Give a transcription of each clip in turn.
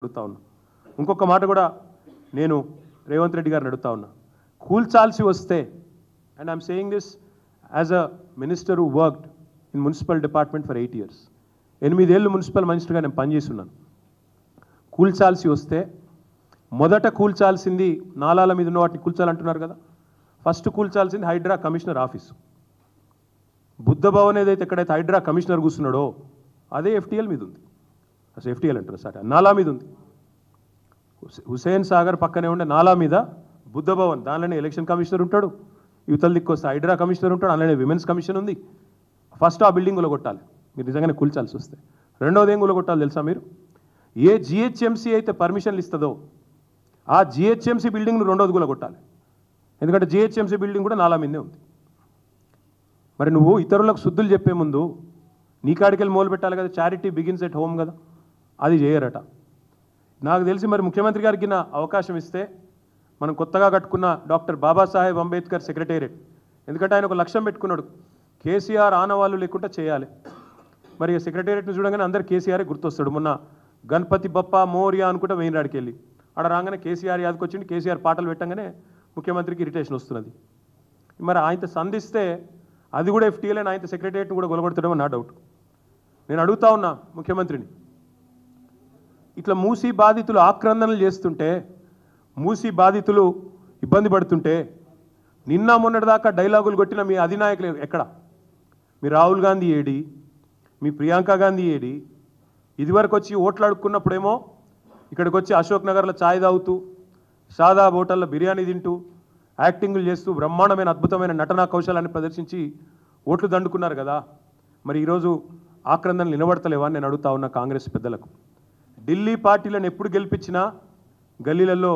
అడుగుతా ఉన్నా. ఇంకొక మాట కూడా నేను రేవంత్ రెడ్డి గారిని అడుగుతా ఉన్నా. కూల్చాల్సి వస్తే, and I'm saying this as a minister who worked in municipal department for 8 years. 8 ఏళ్ళు మున్సిపల్ మినిస్టర్గా నేను పనిచేస్తున్నాను. కూల్చాల్సి వస్తే మొదట కూల్చాల్సింది నాలాల మీద ఉన్న వాటిని కూల్చాలంటున్నారు కదా. ఫస్ట్ కూల్చాల్సింది హైడ్రా కమిషనర్ ఆఫీసు. బుద్ధ భవన్ ఏదైతే ఎక్కడైతే హైడ్రా కమిషనర్ కూర్చున్నాడో అదే ఎఫ్టీఎల్ మీద ఉంది. అసలు ఎఫ్టీఎల్ అంటారు సార్, నాలా మీద ఉంది. హుసేన్ సాగర్ పక్కనే ఉండే నాలా మీద బుద్ధ భవన్, దానిలోనే ఎలక్షన్ కమిషనర్ ఉంటాడు, యువతల దిక్కు వస్తే హైడ్రా కమిషనర్ ఉంటాడు, అందులోనే విమెన్స్ కమిషన్ ఉంది. ఫస్ట్ ఆ బిల్డింగ్ కొట్టాలి మీరు నిజంగానే కూల్చాల్సి వస్తే. రెండవది ఏం కొట్టాలి తెలుసా మీరు? ఏ జిహెచ్ఎంసీ అయితే పర్మిషన్లు ఇస్తుందో ఆ జిహెచ్ఎంసీ బిల్డింగ్ను రెండోది కొట్టాలి. ఎందుకంటే జిహెచ్ఎంసీ బిల్డింగ్ కూడా నాలా మీదే ఉంది. మరి నువ్వు ఇతరులకు శుద్ధులు చెప్పే ముందు నీ కాడికెళ్ళి మొదలు పెట్టాలి కదా. చారిటీ బిగిన్స్ ఎట్ హోమ్ కదా, అది చేయరట. నాకు తెలిసి మరి ముఖ్యమంత్రి గారికి నా అవకాశం ఇస్తే మనం కొత్తగా కట్టుకున్న డాక్టర్ బాబాసాహెబ్ అంబేద్కర్ సెక్రటేరియట్, ఎందుకంటే ఆయన ఒక లక్ష్యం పెట్టుకున్నాడు, కేసీఆర్ ఆనవాళ్ళు లేకుండా చేయాలి. మరి సెక్రటేరియట్ని చూడగానే అందరు కేసీఆరే గుర్తొస్తాడు. మొన్న గణపతి బప్ప మోరియా అనుకుంటే వెయిన్రాడికి వెళ్ళి ఆడ రాగానే కేసీఆర్ యాదకి వచ్చింది. కేసీఆర్ పాటలు పెట్టగానే ముఖ్యమంత్రికి ఇరిటేషన్ వస్తున్నది. మరి ఆయనతో సంధిస్తే అది కూడా ఎఫ్టీఎల్ అని ఆయనతో సెక్రటేరియట్ని కూడా గొలగొడతాడేమో నా డౌట్. నేను అడుగుతా ఉన్నా ముఖ్యమంత్రిని, ఇట్లా మూసీ బాధితులు ఆక్రందనలు చేస్తుంటే, మూసీ బాధితులు ఇబ్బంది పడుతుంటే, నిన్న మొన్నటిదాకా డైలాగులు కొట్టిన మీ అధినాయకులు ఎక్కడ? మీ రాహుల్ గాంధీ ఏడి? మీ ప్రియాంక గాంధీ ఏడి? ఇదివరకు వచ్చి ఓట్లు అడుక్కున్నప్పుడేమో ఇక్కడికి వచ్చి అశోక్ నగర్లో ఛాయ్ తాగుతూ, సాదా హోటల్లో బిర్యానీ తింటూ, యాక్టింగ్లు చేస్తూ బ్రహ్మాండమైన అద్భుతమైన నటనా కౌశలాన్ని ప్రదర్శించి ఓట్లు దండుకున్నారు కదా. మరి ఈరోజు ఆక్రందనలు నిలబడతలేవా అని నేను అడుగుతా ఉన్నా కాంగ్రెస్ పెద్దలకు. ఢిల్లీ పార్టీలను ఎప్పుడు గెలిపించినా గల్లీలలో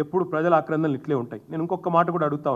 ఎప్పుడు ప్రజల ఆక్రందనలు ఇట్లే ఉంటాయి. నేను ఇంకొక మాట కూడా అడుగుతా